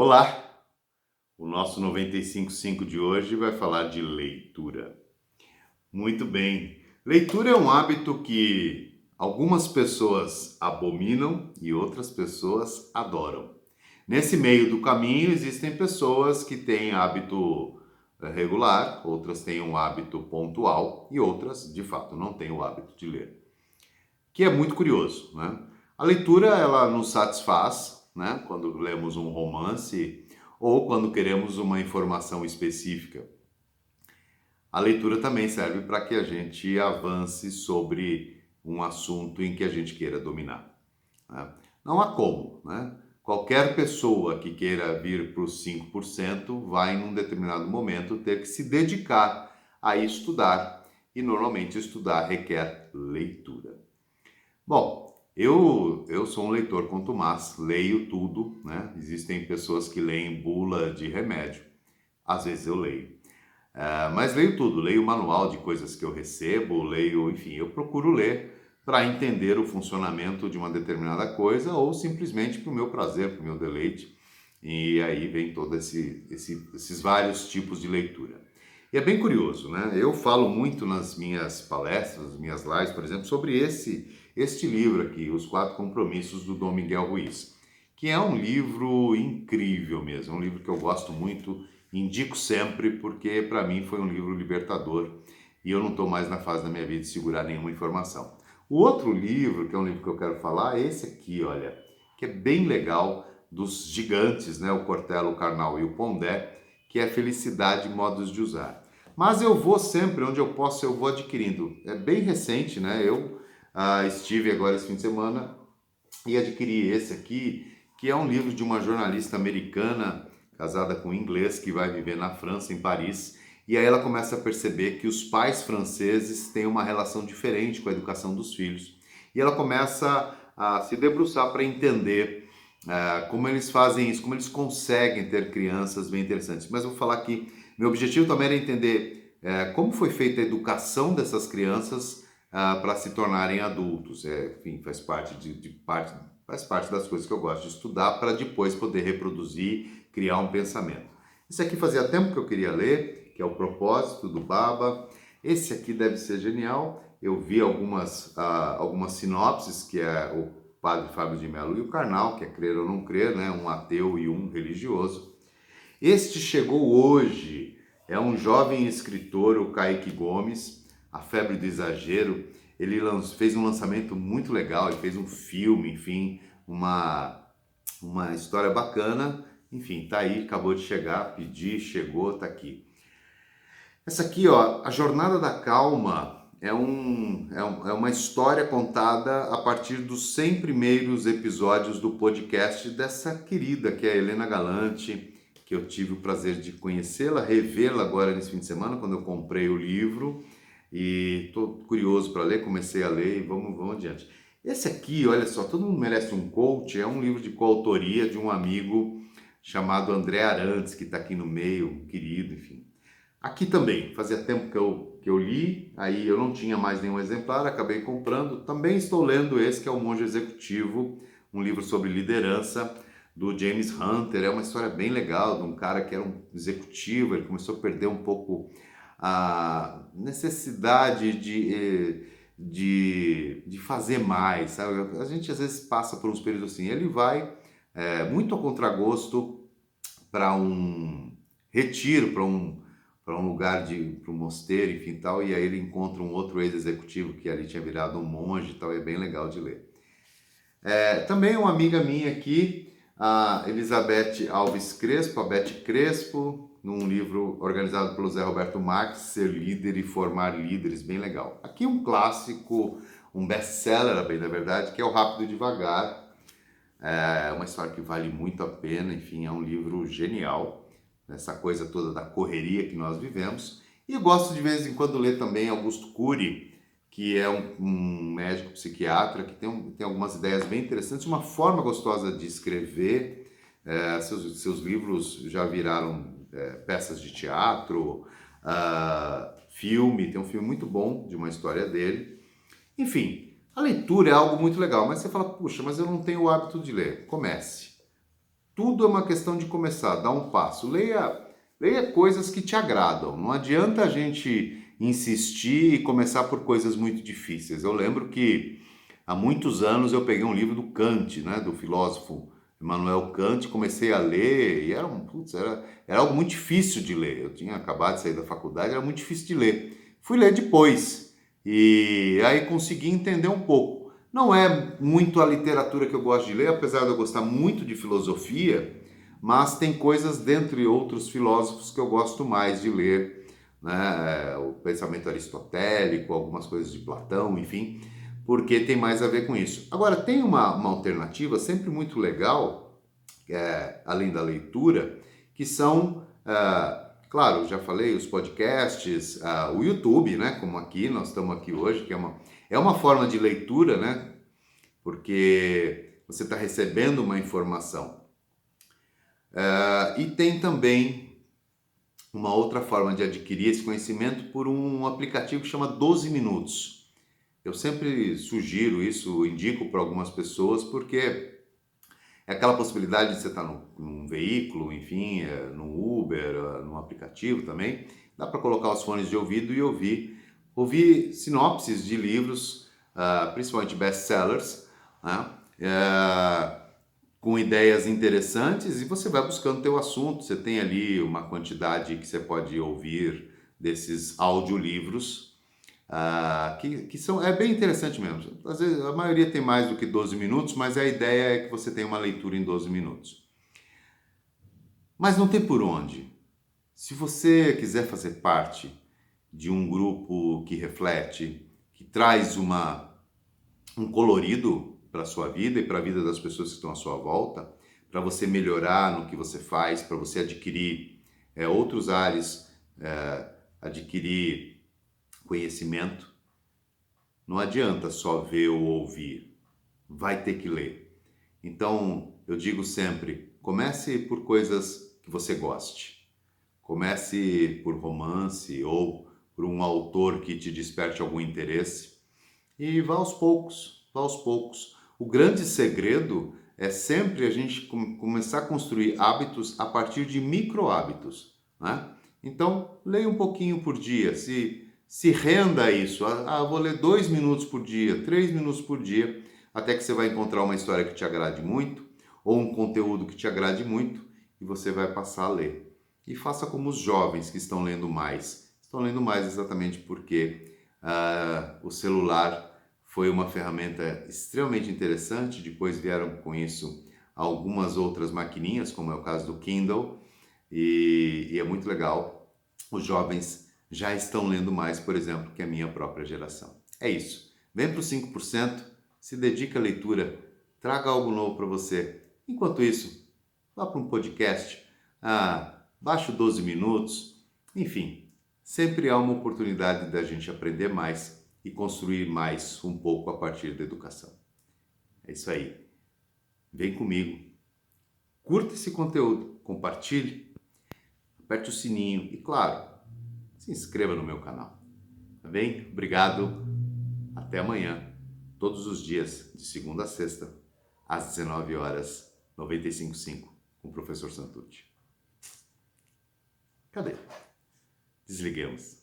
Olá! O nosso 95.5 de hoje vai falar de leitura. Muito bem. Leitura é um hábito que algumas pessoas abominam e outras pessoas adoram. Nesse meio do caminho existem pessoas que têm hábito regular, outras têm um hábito pontual e outras, de fato, não têm o hábito de ler. Que é muito curioso, né? A leitura, ela nos satisfaz, né? Quando lemos um romance ou quando queremos uma informação específica. A leitura também serve para que a gente avance sobre um assunto em que a gente queira dominar, né? Não há como, né? Qualquer pessoa que queira vir para os 5% vai, num determinado momento, ter que se dedicar a estudar, e normalmente estudar requer leitura. Bom, eu sou um leitor contumaz, leio tudo, né? Existem pessoas que leem bula de remédio, às vezes eu leio. Mas leio tudo, leio o manual de coisas que eu recebo, leio, enfim, eu procuro ler para entender o funcionamento de uma determinada coisa ou simplesmente para o meu prazer, para o meu deleite. E aí vem todos esses vários tipos de leitura. E é bem curioso, né? Eu falo muito nas minhas palestras, nas minhas lives, por exemplo, sobre este livro aqui, Os Quatro Compromissos, do Dom Miguel Ruiz, que é um livro incrível mesmo, é um livro que eu gosto muito, indico sempre, porque para mim foi um livro libertador e eu não estou mais na fase da minha vida de segurar nenhuma informação. O outro livro, que é um livro que eu quero falar, é esse aqui, olha, que é bem legal, dos gigantes, né? O Cortella, o Karnal e o Pondé, que é Felicidade e Modos de Usar. Mas eu vou sempre, onde eu posso, eu vou adquirindo. É bem recente, né? Eu estive agora esse fim de semana e adquiri esse aqui, que é um livro de uma jornalista americana casada com um inglês que vai viver na França, em Paris, e aí ela começa a perceber que os pais franceses têm uma relação diferente com a educação dos filhos. E ela começa a se debruçar para entender como eles fazem isso, como eles conseguem ter crianças bem interessantes. Mas eu vou falar que meu objetivo também era entender como foi feita a educação dessas crianças para se tornarem adultos. Enfim, faz parte das coisas que eu gosto de estudar para depois poder reproduzir, criar um pensamento. Esse aqui fazia tempo que eu queria ler, que é O Propósito, do Baba. Esse aqui deve ser genial. Eu vi algumas sinopses, que é o Padre Fábio de Mello e o Karnal, que é Crer ou Não Crer, né? Um ateu e um religioso. Este chegou hoje, é um jovem escritor, o Kaique Gomes, A Febre do Exagero. Ele fez um lançamento muito legal, ele fez um filme, enfim, uma história bacana. Enfim, tá aí, acabou de chegar, pedi, chegou, tá aqui. Essa aqui, ó, A Jornada da Calma, é uma história contada a partir dos 100 primeiros episódios do podcast dessa querida, que é a Helena Galante, que eu tive o prazer de conhecê-la, revê-la agora nesse fim de semana, quando eu comprei o livro, e estou curioso para ler, comecei a ler e vamos adiante. Esse aqui, olha só, Todo Mundo Merece um Coach, é um livro de coautoria de um amigo chamado André Arantes, que está aqui no meio, um querido, enfim. Aqui também, fazia tempo que eu li, aí eu não tinha mais nenhum exemplar, acabei comprando. Também estou lendo esse, que é O Monge Executivo, um livro sobre liderança, do James Hunter. É uma história bem legal, de um cara que era um executivo, ele começou a perder um pouco a necessidade de fazer mais, sabe? A gente às vezes passa por uns períodos assim, ele vai muito a contragosto para um retiro, para um lugar para um mosteiro, enfim, tal, e aí ele encontra um outro ex-executivo que ali tinha virado um monge e tal, é bem legal de ler. Também uma amiga minha aqui, a Elizabeth Alves Crespo, a Beth Crespo, num livro organizado pelo Zé Roberto Marques, Ser Líder e Formar Líderes, bem legal. Aqui um clássico, um best-seller, bem na verdade, que é o Rápido e Devagar. É uma história que vale muito a pena, enfim, é um livro genial, essa coisa toda da correria que nós vivemos. E eu gosto de vez em quando ler também Augusto Cury, que é um médico psiquiatra que tem algumas ideias bem interessantes, uma forma gostosa de escrever. Seus livros já viraram peças de teatro, filme, tem um filme muito bom de uma história dele. Enfim, a leitura é algo muito legal, mas você fala, puxa, mas eu não tenho o hábito de ler. Comece. tudo é uma questão de começar, dar um passo. Leia coisas que te agradam. Não adianta a gente insistir e começar por coisas muito difíceis. Eu lembro que há muitos anos eu peguei um livro do Kant, né, do filósofo Immanuel Kant, comecei a ler e era algo muito difícil de ler. Eu tinha acabado de sair da faculdade, era muito difícil de ler. Fui ler depois e aí consegui entender um pouco. Não é muito a literatura que eu gosto de ler, apesar de eu gostar muito de filosofia, mas tem coisas, dentre outros filósofos, que eu gosto mais de ler, né? O pensamento aristotélico, algumas coisas de Platão, enfim, porque tem mais a ver com isso. Agora, tem uma alternativa sempre muito legal, além da leitura, que são, claro, já falei, os podcasts, o YouTube, né? Como aqui, nós estamos aqui hoje, que é uma forma de leitura, né? Porque você está recebendo uma informação. E tem também uma outra forma de adquirir esse conhecimento por um aplicativo que chama 12 Minutos. Eu sempre sugiro isso, indico para algumas pessoas, porque é aquela possibilidade de você estar num veículo, enfim, no Uber, num aplicativo também. Dá para colocar os fones de ouvido e ouvir sinopses de livros, principalmente best-sellers, né? Com ideias interessantes, e você vai buscando teu assunto. Você tem ali uma quantidade que você pode ouvir desses audiolivros, que é bem interessante mesmo. Às vezes a maioria tem mais do que 12 minutos, mas a ideia é que você tenha uma leitura em 12 minutos. Mas não tem por onde. Se você quiser fazer parte de um grupo que reflete, que traz um colorido para a sua vida e para a vida das pessoas que estão à sua volta, para você melhorar no que você faz, para você adquirir outros ares, adquirir conhecimento, não adianta só ver ou ouvir, vai ter que ler. Então, eu digo sempre, comece por coisas que você goste. Comece por romance ou por um autor que te desperte algum interesse e vá aos poucos, vá aos poucos. O grande segredo é sempre a gente começar a construir hábitos a partir de micro hábitos, né? Então, leia um pouquinho por dia, se renda a isso. Vou ler 2 minutos por dia, 3 minutos por dia, até que você vai encontrar uma história que te agrade muito, ou um conteúdo que te agrade muito, e você vai passar a ler. E faça como os jovens que estão lendo mais. Estão lendo mais exatamente porque o celular foi uma ferramenta extremamente interessante. Depois vieram com isso algumas outras maquininhas, como é o caso do Kindle, e é muito legal. Os jovens já estão lendo mais, por exemplo, que a minha própria geração. É isso. Vem para os 5%, se dedica à leitura, traga algo novo para você. Enquanto isso, vá para um podcast, baixe 12 minutos, enfim, sempre há uma oportunidade da gente aprender mais e construir mais um pouco a partir da educação. É isso aí. Vem comigo. Curta esse conteúdo, compartilhe, aperte o sininho e, claro, se inscreva no meu canal. Tá bem? Obrigado. Até amanhã, todos os dias, de segunda a sexta, às 19 horas, 95.5, com o professor Santucci. Cadê? Desliguemos.